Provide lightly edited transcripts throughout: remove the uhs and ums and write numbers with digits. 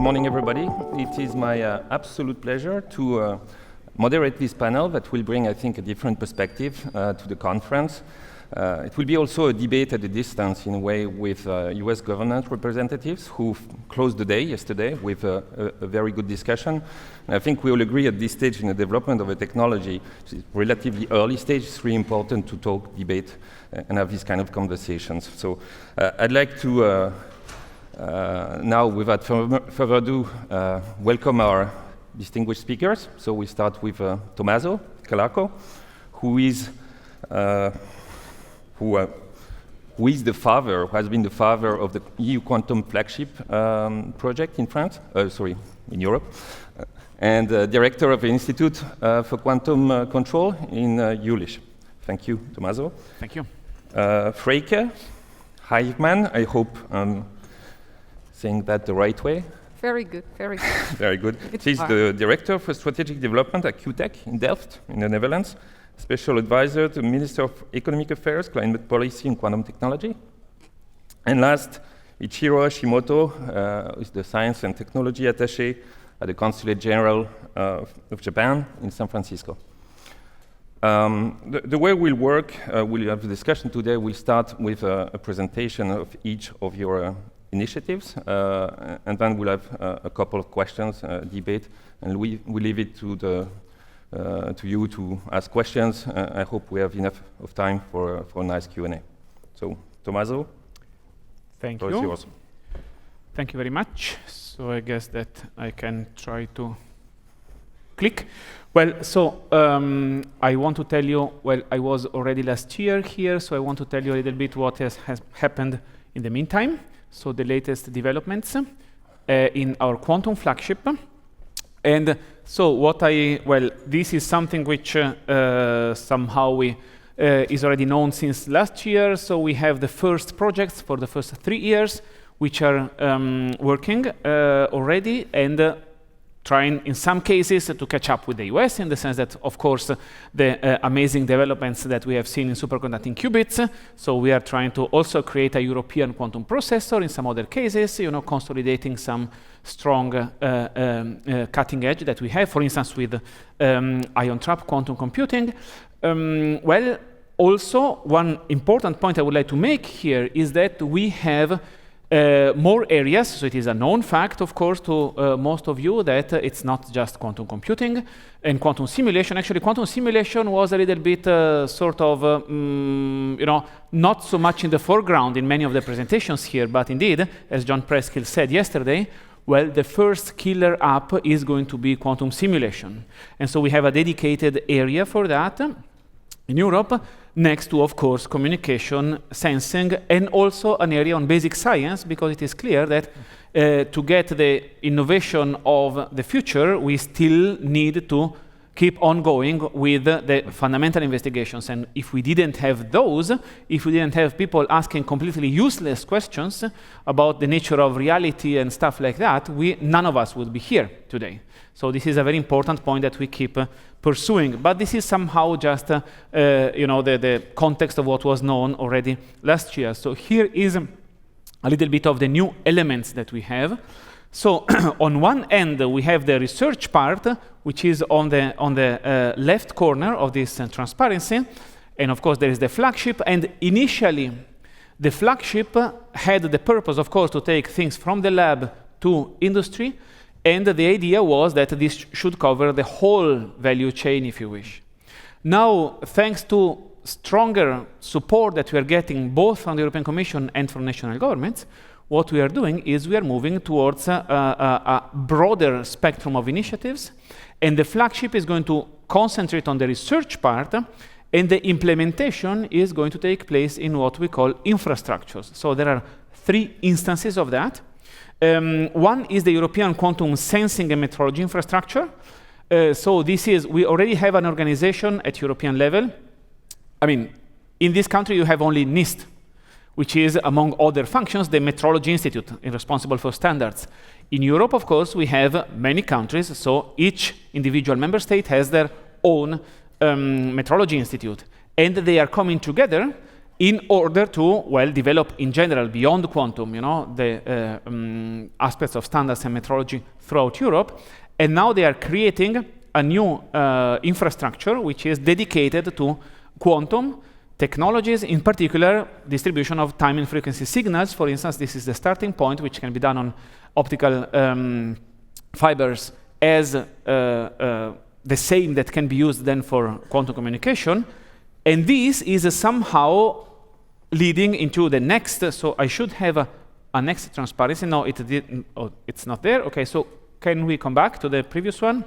morning, everybody. It is my absolute pleasure to moderate this panel that will bring, I think, a different perspective to the conference. It will be also a debate at a distance, in a way, with US government representatives who closed the day yesterday with a very good discussion. And I think we all agree at this stage in the development of a technology, which is relatively early stage, it's really important to talk, debate, and have these kind of conversations. So I'd like to now, without further ado, welcome our distinguished speakers. So we start with Tommaso Calarco, who is the father, who has been the father of the EU Quantum Flagship project in France, in Europe, and director of the Institute for Quantum Control in Jülich. Thank you, Tommaso. Thank you. Freeke Heijman, I hope I'm saying that the right way. Very good, very good. Very good. She's the director for strategic development at QuTech in Delft, in the Netherlands. Special advisor to the Minister of Economic Affairs, Climate Policy and Quantum Technology. And last, Ichiro Hashimoto, who is the Science and Technology Attaché at the Consulate-General of Japan in San Francisco. The way we'll work, we'll have a discussion today. We'll start with a presentation of each of your initiatives, and then we'll have a couple of questions, debate, and we leave it to you to ask questions. I hope we have enough of time for a nice Q&A. So, Tommaso, thank the you. floor is yours. Thank you very much. So I guess that I can try to click. Well, so I want to tell you, well, I was already last year here, so I want to tell you a little bit what has happened in the meantime. So the latest developments in our quantum flagship. And so this is something which somehow is already known since last year. So we have the first projects for the first 3 years, which are working already and trying, in some cases, to catch up with the US, in the sense that, of course, the amazing developments that we have seen in superconducting qubits. So we are trying to also create a European quantum processor in some other cases, consolidating some strong cutting edge that we have, for instance, with ion trap quantum computing. Also, one important point I would like to make here is that we have more areas, so it is a known fact, of course, to most of you that it's not just quantum computing and quantum simulation. Actually, quantum simulation was a little bit not so much in the foreground in many of the presentations here, but indeed, as John Preskill said yesterday, well, the first killer app is going to be quantum simulation. And so we have a dedicated area for that in Europe, next to, of course, communication, sensing, and also an area on basic science, because it is clear that to get the innovation of the future, we still need to keep on going with the fundamental investigations. And if we didn't have those, if we didn't have people asking completely useless questions about the nature of reality and stuff like that, none of us would be here today. So this is a very important point that we keep pursuing. But this is somehow just the context of what was known already last year. So here is a little bit of the new elements that we have. So on one end, we have the research part, which is on the left corner of this transparency. And of course, there is the flagship. And initially, the flagship had the purpose, of course, to take things from the lab to industry. And the idea was that this should cover the whole value chain, if you wish. Now, thanks to stronger support that we are getting both from the European Commission and from national governments, what we are doing is we are moving towards a broader spectrum of initiatives, and the flagship is going to concentrate on the research part, and the implementation is going to take place in what we call infrastructures. So there are 3 instances of that. One is the European Quantum Sensing and Metrology Infrastructure. So we already have an organization at European level. I mean, in this country, you have only NIST, which is, among other functions, the Metrology Institute, responsible for standards. In Europe, of course, we have many countries, so each individual member state has their own metrology institute. And they are coming together in order to, well, develop in general, beyond quantum, the aspects of standards and metrology throughout Europe. And now they are creating a new infrastructure which is dedicated to quantum technologies, in particular distribution of time and frequency signals. For instance, this is the starting point, which can be done on optical fibers as the same that can be used then for quantum communication. And this is somehow leading into the next. So I should have a next transparency. No, it didn't. Oh, it's not there. Okay, so can we come back to the previous one?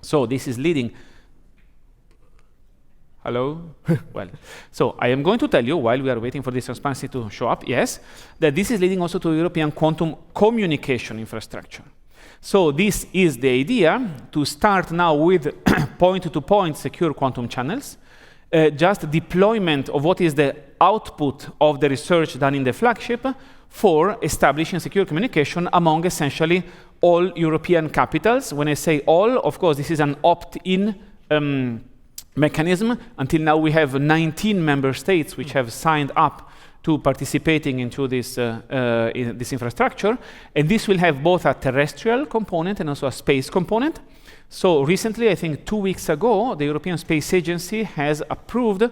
So this is leading. Hello? Well, so I am going to tell you, while we are waiting for this transparency to show up, yes, that this is leading also to European quantum communication infrastructure. So this is the idea, to start now with point-to-point secure quantum channels, just deployment of what is the output of the research done in the Flagship for establishing secure communication among essentially all European capitals. When I say all, of course, this is an opt-in mechanism. Until now, we have 19 member states which have signed up to participating into this infrastructure. And this will have both a terrestrial component and also a space component. So recently, I think 2 weeks ago, the European Space Agency has approved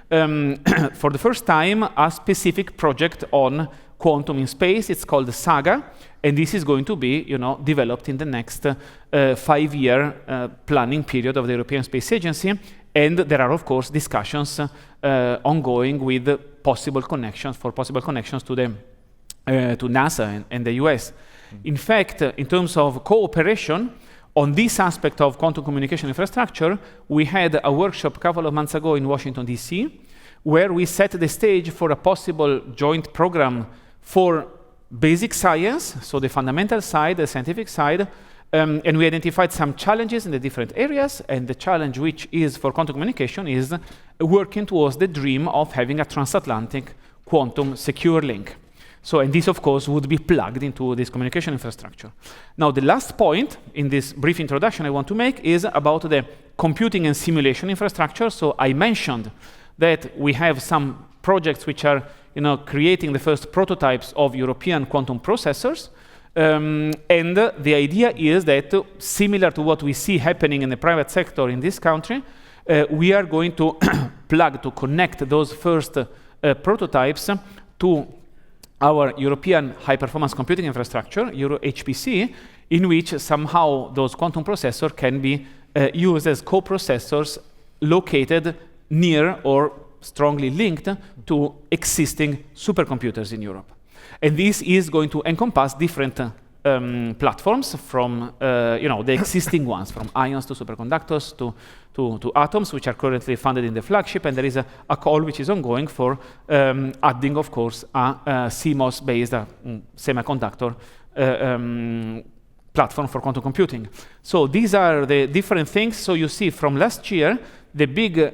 for the first time a specific project on quantum in space. It's called SAGA, and this is going to be, developed in the next 5-year planning period of the European Space Agency. And there are, of course, discussions ongoing with possible connections to the to NASA and the US. In fact, in terms of cooperation on this aspect of quantum communication infrastructure, we had a workshop a couple of months ago in Washington, D.C., where we set the stage for a possible joint program for basic science, so the fundamental side, the scientific side, and we identified some challenges in the different areas, and the challenge which is for quantum communication is working towards the dream of having a transatlantic quantum secure link. So, and this, of course, would be plugged into this communication infrastructure. Now, the last point in this brief introduction I want to make is about the computing and simulation infrastructure. So I mentioned that we have some projects which are, creating the first prototypes of European quantum processors. And the idea is that, similar to what we see happening in the private sector in this country, we are going to connect those first prototypes to our European high-performance computing infrastructure, Euro HPC, in which somehow those quantum processors can be used as co-processors located near or strongly linked to existing supercomputers in Europe. And this is going to encompass different platforms from the existing ones, from ions to superconductors to atoms, which are currently funded in the Flagship. And there is a call which is ongoing for adding, of course, a CMOS-based semiconductor platform for quantum computing. So these are the different things. So you see from last year, the big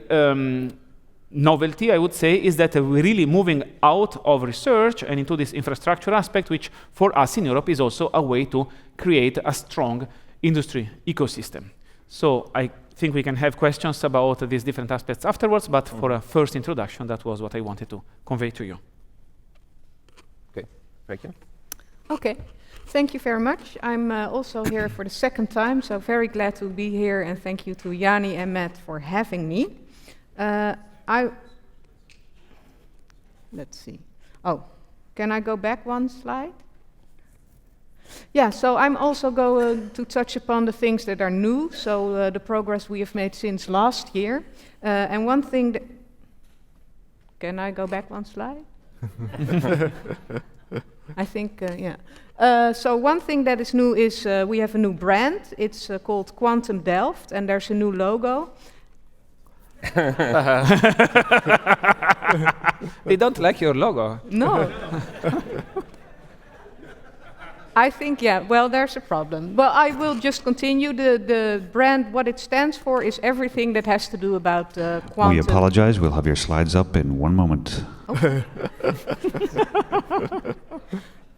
novelty, I would say, is that we're really moving out of research and into this infrastructure aspect, which for us in Europe is also a way to create a strong industry ecosystem. So I think we can have questions about these different aspects afterwards, but for a first introduction, that was what I wanted to convey to you. Okay, thank you. Okay, thank you very much. I'm also here for the second time, so very glad to be here, and thank you to Yanni and Matt for having me. Let's see. Oh, can I go back one slide? Yeah, so I'm also going to touch upon the things that are new, so the progress we have made since last year. And one thing that... Can I go back one slide? I think, yeah. So one thing that is new is we have a new brand. It's called Quantum Delft, and there's a new logo. They don't like your logo. No. I think, yeah, well, there's a problem. Well, I will just continue. The brand, what it stands for is everything that has to do about quantum. We apologize. We'll have your slides up in 1 moment. Okay.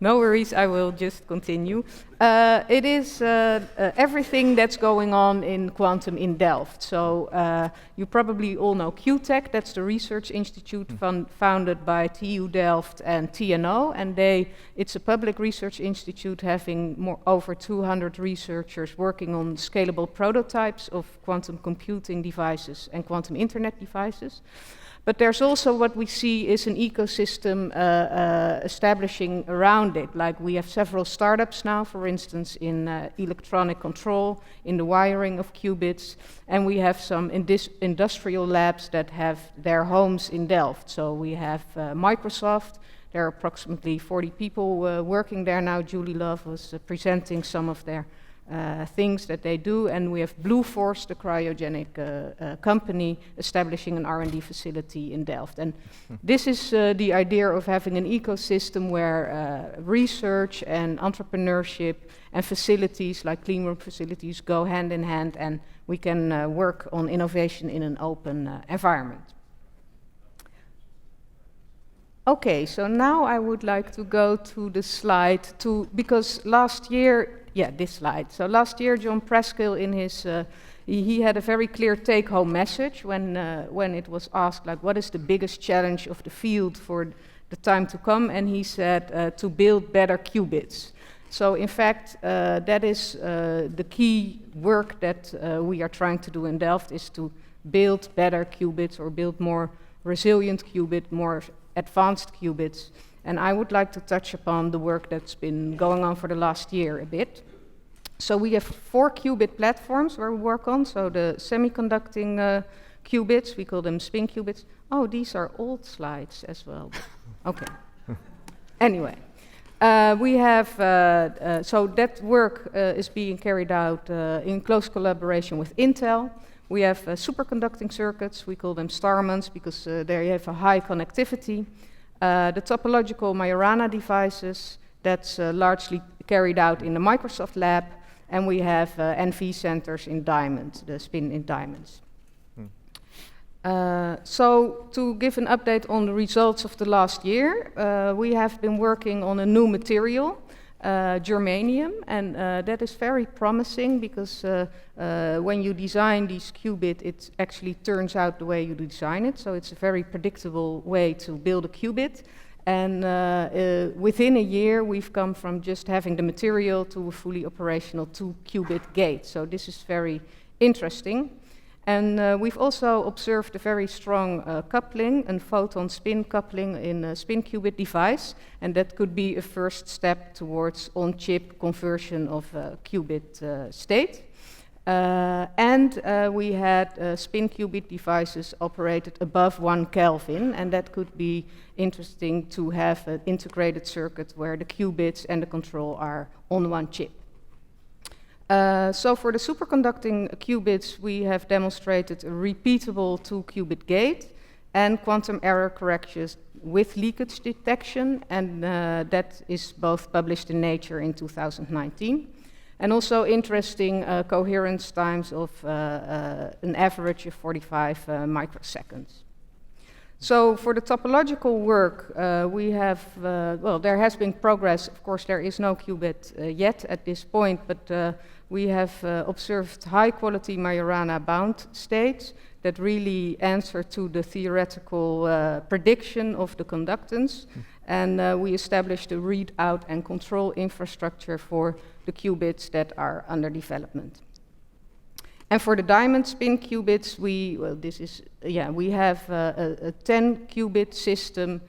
No worries, I will just continue. It is everything that's going on in quantum in Delft. So you probably all know QuTech, that's the research institute founded by TU Delft and TNO, and it's a public research institute having over 200 researchers working on scalable prototypes of quantum computing devices and quantum internet devices. But there's also what we see is an ecosystem establishing around it. Like we have several startups now, for instance, in electronic control, in the wiring of qubits, and we have some industrial labs that have their homes in Delft. So we have Microsoft. There are approximately 40 people working there now. Julie Love was presenting some of their things that they do, and we have Blue Force, the cryogenic company, establishing an R&D facility in Delft. And this is the idea of having an ecosystem where research and entrepreneurship and facilities like clean room facilities go hand in hand, and we can work on innovation in an open environment. Okay, so now I would like to go to the slide because last year, this slide. So last year, John Preskill in his, he had a very clear take-home message when it was asked, like, what is the biggest challenge of the field for the time to come? And he said, to build better qubits. So in fact, that is the key work that we are trying to do in Delft, is to build better qubits or build more resilient qubit, more advanced qubits. And I would like to touch upon the work that's been going on for the last year a bit. So we have 4 qubit platforms where we work on. So the semiconducting qubits, we call them spin qubits. Oh, these are old slides as well. Okay. Anyway, we have, so that work is being carried out in close collaboration with Intel. We have superconducting circuits, we call them Starmans because they have a high connectivity. The topological Majorana devices, that's largely carried out in the Microsoft lab, and we have NV centers in Diamond, the spin in diamonds. So to give an update on the results of the last year, we have been working on a new material, germanium, and that is very promising because when you design these qubit, it actually turns out the way you design it, so it's a very predictable way to build a qubit. And within a year, we've come from just having the material to a fully operational 2-qubit gate, so this is very interesting. And we've also observed a very strong coupling and photon-spin coupling in a spin qubit device, and that could be a first step towards on-chip conversion of qubit state. And we had spin qubit devices operated above 1 Kelvin, and that could be interesting to have an integrated circuit where the qubits and the control are on one chip. So for the superconducting qubits, we have demonstrated a repeatable 2-qubit gate and quantum error corrections with leakage detection, and that is both published in Nature in 2019. And also interesting coherence times of an average of 45 microseconds. So for the topological work, we have, well, there has been progress. Of course, there is no qubit yet at this point, but we have observed high-quality Majorana bound states that really answer to the theoretical prediction of the conductance. And we established a readout and control infrastructure for the qubits that are under development. And for the diamond spin qubits, we have a 10-qubit system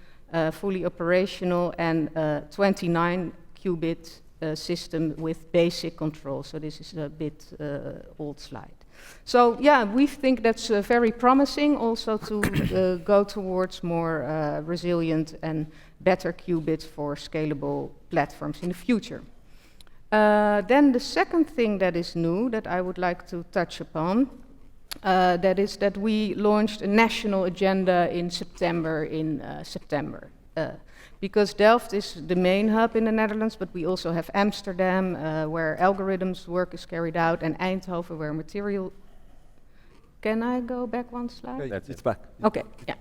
fully operational and a 29-qubit system with basic control. So this is a bit old slide. So yeah, we think that's very promising also to go towards more resilient and better qubits for scalable platforms in the future. Then the second thing that is new that I would like to touch upon, that is that we launched a national agenda in September, because Delft is the main hub in the Netherlands, but we also have Amsterdam, where algorithms work is carried out, and Eindhoven, where material... Can I go back one slide? It's back. Okay, yeah.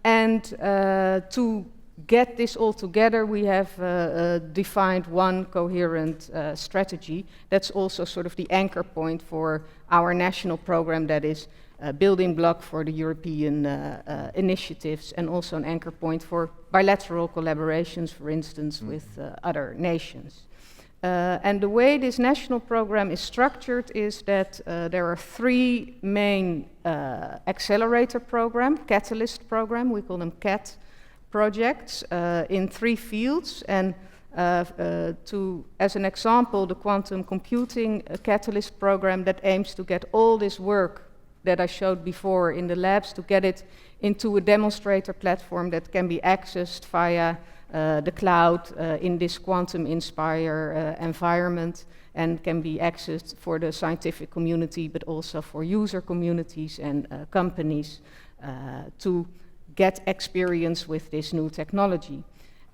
And to get this all together, we have defined one coherent strategy. That's also sort of the anchor point for our national program that is a building block for the European initiatives, and also an anchor point for bilateral collaborations, for instance, with other nations. And the way this national program is structured is that there are three main accelerator program, catalyst program, we call them CAT projects, in three fields. And as an example, the quantum computing catalyst program that aims to get all this work that I showed before in the labs, to get it into a demonstrator platform that can be accessed via the cloud in this quantum-inspired environment, and can be accessed for the scientific community, but also for user communities and companies to get experience with this new technology.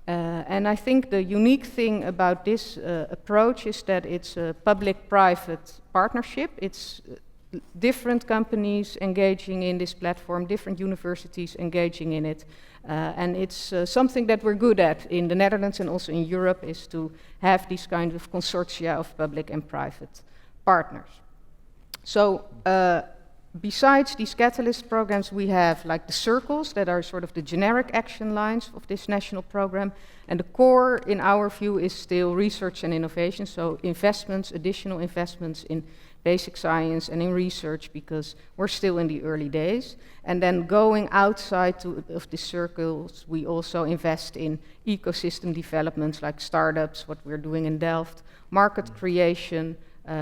And I think the unique thing about this approach is that it's a public-private partnership. It's different companies engaging in this platform, different universities engaging in it. And it's something that we're good at in the Netherlands and also in Europe, is to have these kind of consortia of public and private partners. So besides these catalyst programs, we have like the circles that are sort of the generic action lines of this national program. And the core, in our view, is still research and innovation. So investments, additional investments in basic science and in research, because we're still in the early days. And then going outside of the circles, we also invest in ecosystem developments like startups, what we're doing in Delft, market creation,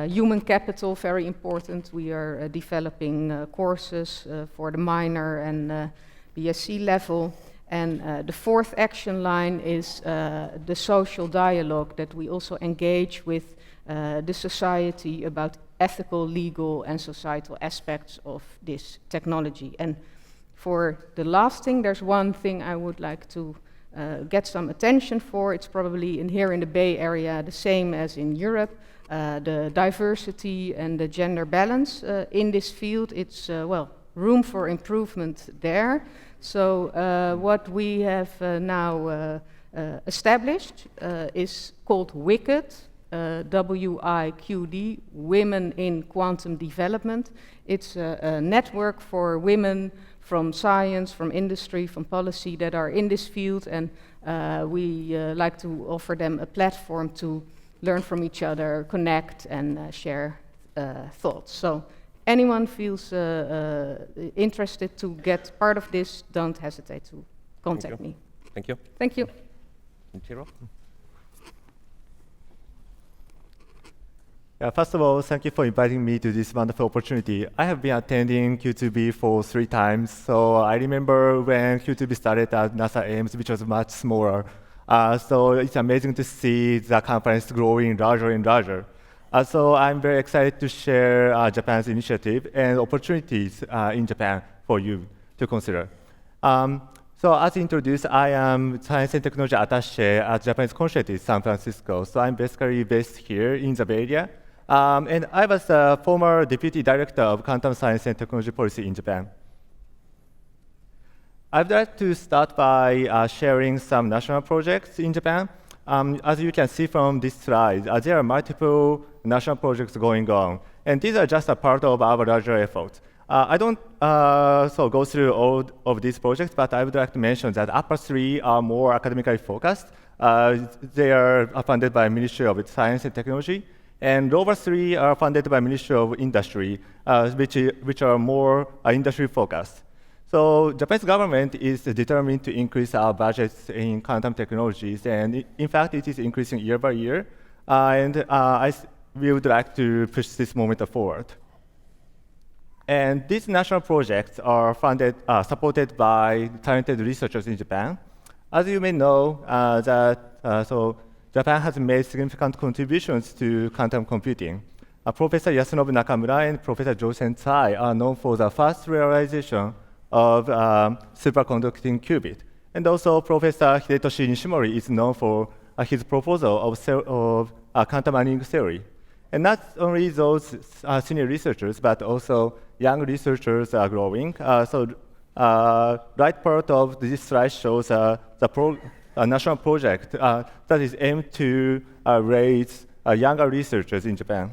human capital, very important. We are developing courses for the minor and BSc level. And the fourth action line is the social dialogue, that we also engage with the society about ethical, legal, and societal aspects of this technology. And for the last thing, there's one thing I would like to get some attention for. It's probably here in the Bay Area the same as in Europe. The diversity and the gender balance in this field, it's, well, room for improvement there. So what we have now established is called WIQD, WIQD, Women in Quantum Development. It's a network for women from science, from industry, from policy that are in this field, and we like to offer them a platform to learn from each other, connect, and share thoughts. So anyone feels interested to get part of this, don't hesitate to contact me. Thank you. Thank you. Ichiro? First of all, thank you for inviting me to this wonderful opportunity. I have been attending Q2B for 3 times, so I remember when Q2B started at NASA Ames, which was much smaller. So it's amazing to see the conference growing larger and larger. So I'm very excited to share Japan's initiative and opportunities in Japan for you to consider. So as introduced, I am Science and Technology Attaché at Japanese Consulate in San Francisco. So I'm basically based here in the Bay Area. And I was the former Deputy Director of Quantum Science and Technology Policy in Japan. I'd like to start by sharing some national projects in Japan. As you can see from this slide, there are multiple national projects going on. And these are just a part of our larger effort. I don't go through all of these projects, but I would like to mention that upper 3 are more academically focused. They are funded by Ministry of Science and Technology. And lower 3 are funded by Ministry of Industry, which are more industry focused. So Japanese government is determined to increase our budgets in quantum technologies, and in fact, it is increasing year by year. We would like to push this momentum forward. And these national projects are supported by talented researchers in Japan. As you may know, Japan has made significant contributions to quantum computing. Professor Yasunobu Nakamura and Professor Josen Tsai are known for the first realization of superconducting qubit. And also Professor Hidetoshi Nishimori is known for his proposal of quantum annealing theory. And not only those senior researchers, but also young researchers are growing. So right part of this slide shows the national project that is aimed to raise younger researchers in Japan.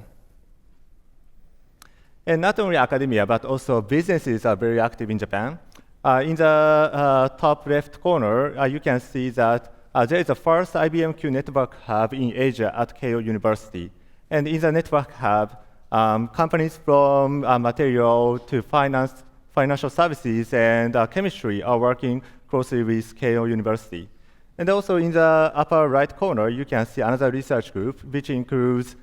And not only academia, but also businesses are very active in Japan. In the top left corner, you can see that there is the first IBM Q network hub in Asia at Keio University. And in the network hub, companies from material to financial services and chemistry are working closely with Keio University. And also in the upper right corner, you can see another research group, which includes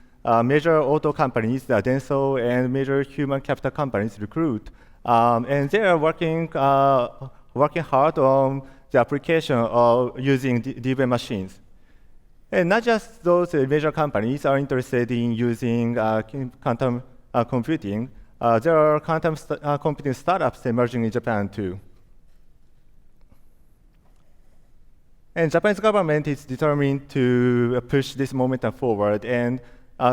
major auto companies, Denso, and major human capital companies, Recruit. And they are working hard on the application of using DB machines. And not just those major companies are interested in using quantum computing. There are quantum computing startups emerging in Japan too. And Japanese government is determined to push this momentum forward. And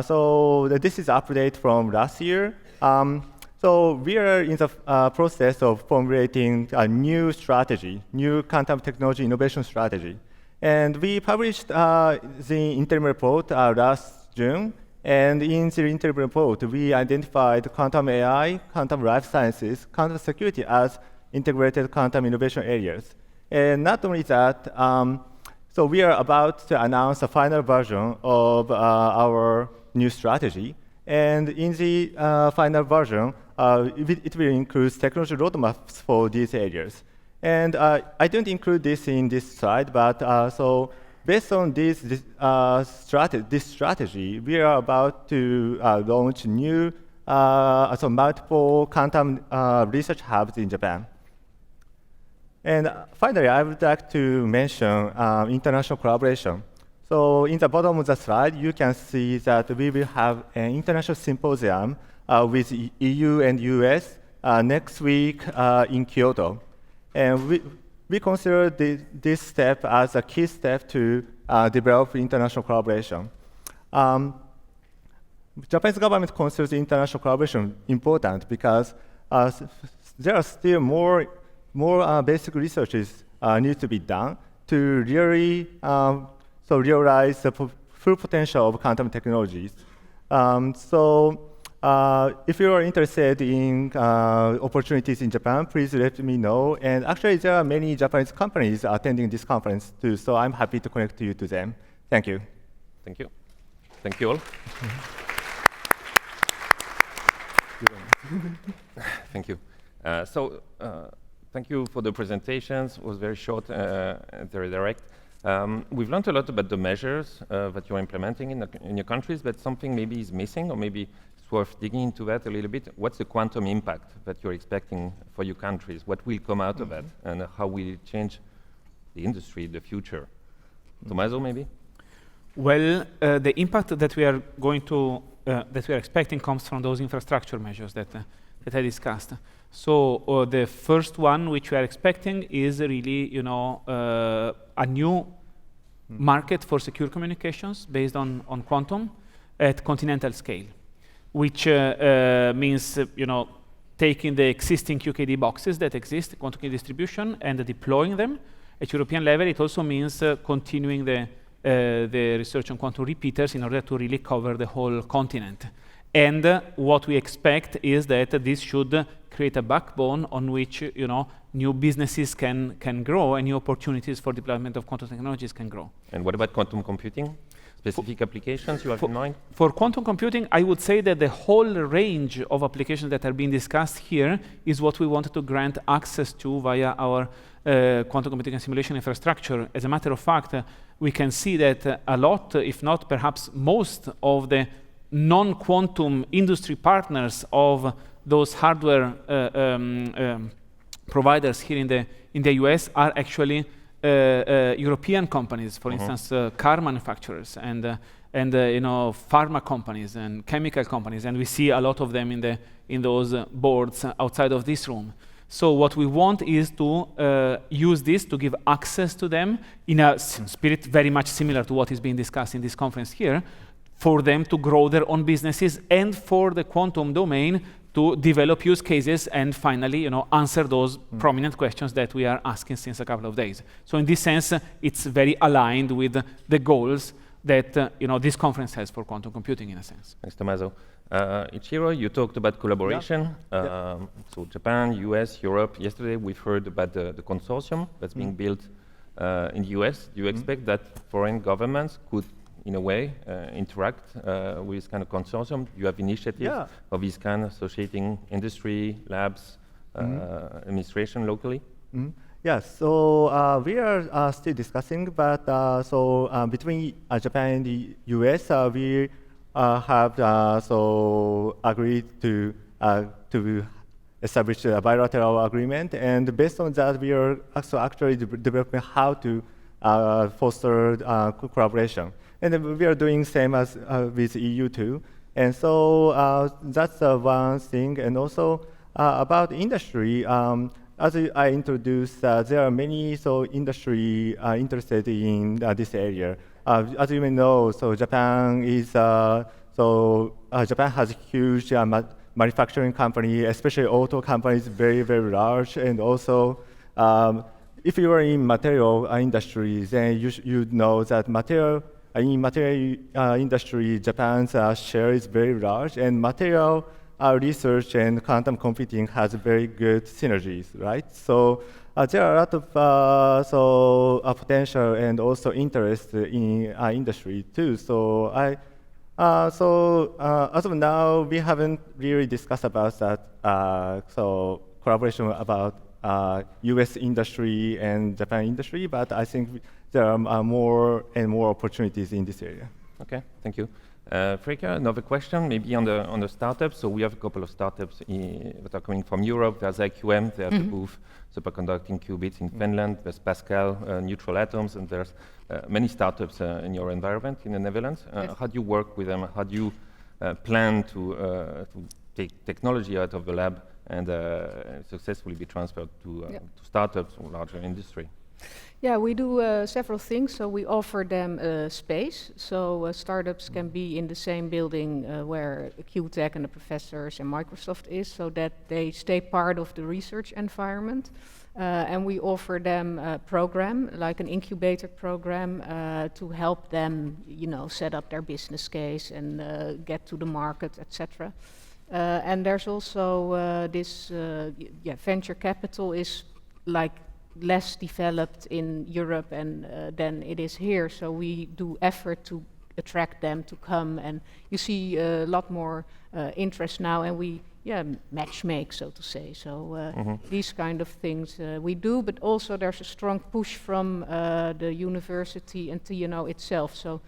so this is an update from last year. So we are in the process of formulating a new strategy, new quantum technology innovation strategy. And we published the interim report last June. And in the interim report, we identified quantum AI, quantum life sciences, quantum security as integrated quantum innovation areas. And not only that, so we are about to announce a final version of our new strategy. And in the final version, it will include technology roadmaps for these areas. And I don't include this in this slide, but so based on this strategy, we are about to launch new, multiple quantum research hubs in Japan. And finally, I would like to mention international collaboration. So in the bottom of the slide, you can see that we will have an international symposium with EU and US next week in Kyoto. And we consider this step as a key step to develop international collaboration. Japanese government considers international collaboration important because there are still more basic researches need to be done to really realize the full potential of quantum technologies. If you are interested in opportunities in Japan, please let me know. And actually, there are many Japanese companies attending this conference too, so I'm happy to connect you to them. Thank you. Thank you. Thank you all. Thank you. Thank you for the presentations. It was very short and very direct. We've learned a lot about the measures that you're implementing in your countries, but something maybe is missing, or maybe it's worth digging into that a little bit. What's the quantum impact that you're expecting for your countries? What will come out of that, and how will it change the industry, the future? Tommaso, maybe? Well, the impact that we are expecting comes from those infrastructure measures that I discussed. So the first one which we are expecting is really, a new market for secure communications based on quantum at continental scale, which means, taking the existing QKD boxes that exist, quantum key distribution, and deploying them at European level. It also means continuing the research on quantum repeaters in order to really cover the whole continent. And what we expect is that this should create a backbone on which new businesses can grow and new opportunities for deployment of quantum technologies can grow. And what about quantum computing? Specific applications you have in mind? For quantum computing, I would say that the whole range of applications that are being discussed here is what we wanted to grant access to via our quantum computing and simulation infrastructure. As a matter of fact, we can see that a lot, if not perhaps most, of the non-quantum industry partners of those hardware providers here in the US are actually European companies, for instance, car manufacturers and pharma companies and chemical companies, and we see a lot of them in those boards outside of this room. So what we want is to use this to give access to them in a spirit very much similar to what is being discussed in this conference here, for them to grow their own businesses and for the quantum domain to develop use cases and finally, answer those prominent questions that we are asking since a couple of days. So in this sense, it's very aligned with the goals that this conference has for quantum computing in a sense. Thanks, Tommaso. Ichiro, you talked about collaboration. So Japan, US, Europe. Yesterday we've heard about the consortium that's being built in the US. Do you expect that foreign governments could, in a way, interact with this kind of consortium? You have initiatives of this kind, associating industry, labs, administration locally? Yes, so we are still discussing, but between Japan and the US, we have agreed to establish a bilateral agreement, and based on that, we are also actually developing how to foster collaboration. And we are doing same as with EU too. And so that's one thing. And also about industry, as I introduced, there are many industry interested in this area. As you may know, Japan is Japan has huge manufacturing company, especially auto companies, very, very large. And also, if you are in material industry, then you know that in material industry, Japan's share is very large, and material research and quantum computing has very good synergies, right? So there are a lot of potential and also interest in industry too. So as of now, we haven't really discussed about that. Collaboration about U.S. industry and Japan industry, but I think there are more and more opportunities in this area. Okay, thank you. Freeke, another question, maybe on the startups. So we have a couple of startups that are coming from Europe. There's IQM, they have the booth superconducting qubits in Finland. There's Pascal, neutral atoms, and there's many startups in your environment in the Netherlands. How do you work with them? How do you plan to take technology out of the lab and successfully be transferred to startups or larger industry? Yeah, we do several things. So we offer them space. So startups can be in the same building where QuTech and the professors and Microsoft is, so that they stay part of the research environment. And we offer them a program, like an incubator program, to help them, set up their business case and get to the market, etc. And there's also this venture capital is like less developed in Europe and than it is here. So we do effort to attract them to come, and you see a lot more interest now, and we match make, so to say. So these kind of things we do, but also there's a strong push from the university and TNO itself. So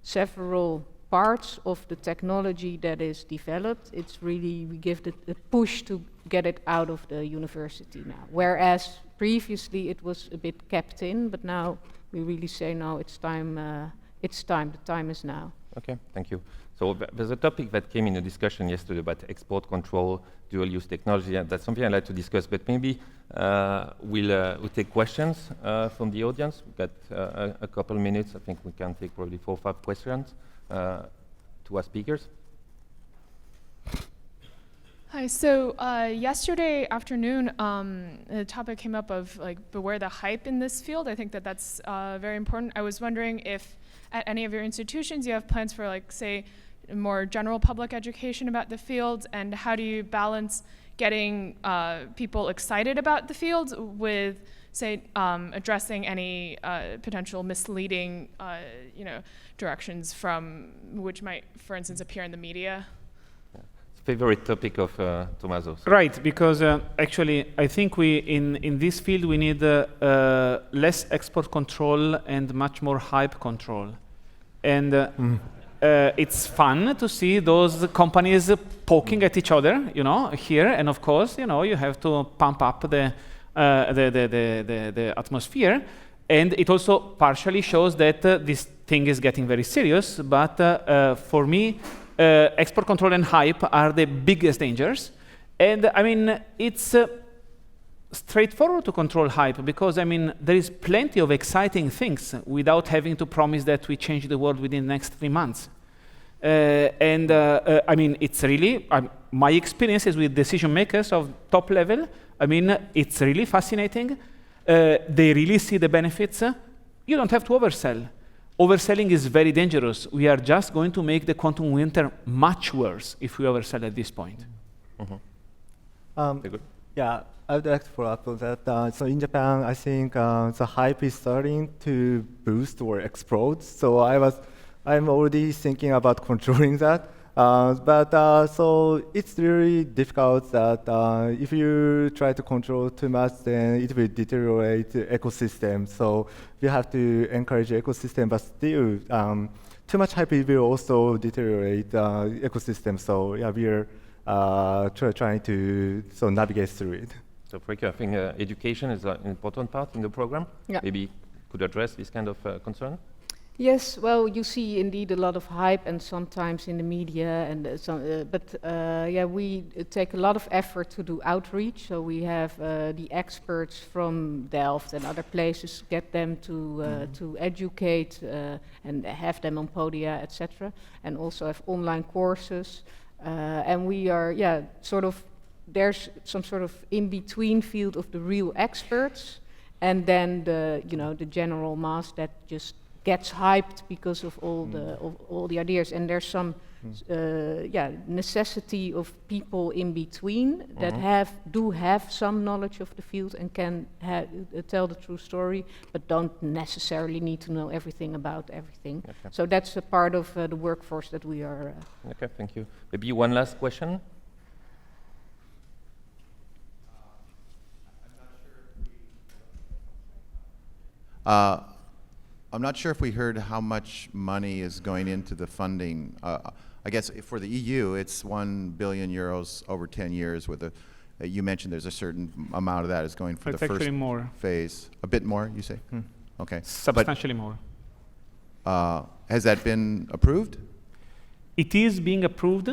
several parts of the technology that is developed, it's really, we give the push to get it out of the university now. Whereas previously it was a bit kept in, but now we really say, no, it's time, the time is now. Okay, thank you. So there's a topic that came in a discussion yesterday about export control, dual-use technology, and that's something I'd like to discuss, but maybe we'll take questions from the audience. We've got a couple minutes. I think we can take probably 4 or 5 questions to our speakers. Hi, so yesterday afternoon, the topic came up of beware the hype in this field. I think that's very important. I was wondering if at any of your institutions you have plans for say more general public education about the field, and how do you balance getting people excited about the field with say addressing any potential misleading directions from which might, for instance, appear in the media? Favorite topic of Tommaso. Right, because actually I think we in this field we need less export control and much more hype control, and it's fun to see those companies poking at each other, here, and of course, you have to pump up the atmosphere, and it also partially shows that this thing is getting very serious. But for me, export control and hype are the biggest dangers. And I mean, it's straightforward to control hype, because there is plenty of exciting things without having to promise that we change the world within the next 3 months. It's really, my experiences with decision makers of top level, I mean, it's really fascinating. They really see the benefits. You don't have to oversell. Overselling is very dangerous. We are just going to make the quantum winter much worse if we oversell at this point. Very good. Yeah, I would like to follow up on that. So in Japan, I think the hype is starting to boost or explode. So I'm already thinking about controlling that. So it's really difficult that if you try to control too much, then it will deteriorate the ecosystem. So we have to encourage the ecosystem, but still, too much hype will also deteriorate ecosystem. So yeah, we are trying to navigate through it. So Freeke, I think education is an important part in the program. Yeah. Maybe could address this kind of concern? Yes, well, you see indeed a lot of hype, and sometimes in the media, and yeah, we take a lot of effort to do outreach. So we have the experts from Delft and other places, get them to educate and have them on podia, etc. And also have online courses. And we are, yeah, sort of. There's some sort of in-between field of the real experts, and then the general mass that just gets hyped because of all the ideas, and there's some necessity of people in between that do have some knowledge of the field and can tell the true story, but don't necessarily need to know everything about everything. Okay. So that's a part of the workforce that we are. Okay, thank you. Maybe one last question. I'm not sure if we heard how much money is going into the funding. I guess for the EU, it's 1 billion euros over 10 years. With you mentioned there's a certain amount of that is going for the first phase. A bit more, you say? Okay. Substantially more. Has that been approved? It is being approved.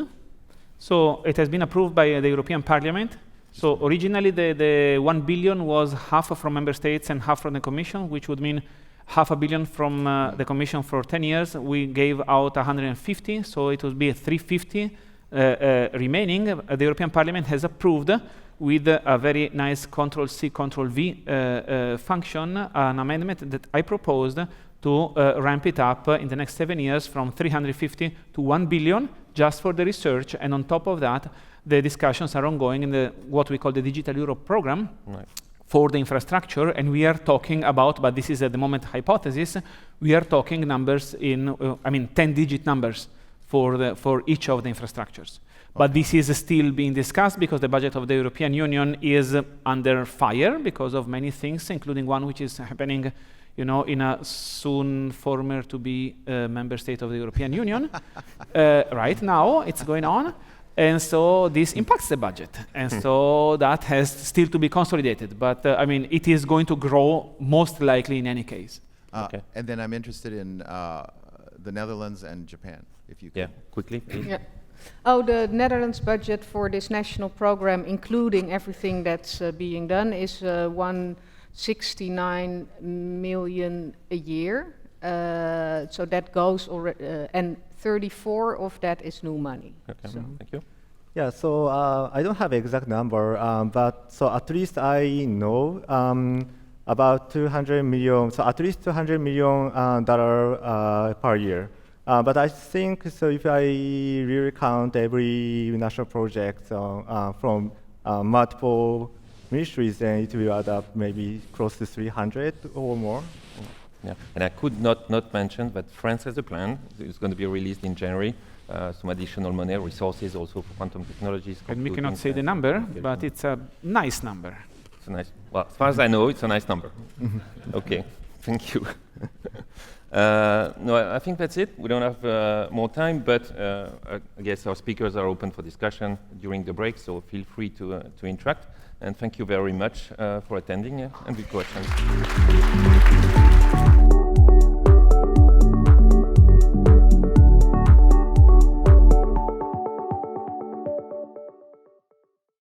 So it has been approved by the European Parliament. So originally the 1 billion was half from member states and half from the Commission, which would mean $500 million from the Commission for 10 years. We gave out 150, so it would be 350 remaining. The European Parliament has approved with a very nice Control-C, Control-V function, an amendment that I proposed to ramp it up in the next 7 years from 350 to 1 billion just for the research, and on top of that, the discussions are ongoing in what we call the Digital Europe program. Right. For the infrastructure, and we are talking about, but this is at the moment hypothesis, we are talking numbers in, 10-digit numbers for each of the infrastructures. Okay. But this is still being discussed because the budget of the European Union is under fire because of many things, including one which is happening, in a soon former to be member state of the European Union. Right now, it's going on. And so this impacts the budget. And so that has still to be consolidated. But it is going to grow most likely in any case. Okay. And then I'm interested in the Netherlands and Japan, if you could. Yeah, quickly, please. Yeah. Oh, the Netherlands budget for this national program, including everything that's being done, is 169 million a year. So that goes already, and 34 of that is new money. Okay, so. Thank you. Yeah, so I don't have exact number, but so at least I know about 200 million, so at least $200 million per year. But I think, so if I really count every national project from multiple ministries, then it will add up maybe close to 300 or more. Yeah, and I could not mention that France has a plan. It's going to be released in January. Some additional money, resources also for quantum technologies. And we cannot say the number, but it's a nice number. It's a nice. Well, as far as I know, it's a nice number. Okay, thank you. No, I think that's it. We don't have more time, but I guess our speakers are open for discussion during the break, so feel free to interact. And thank you very much for attending and good questions.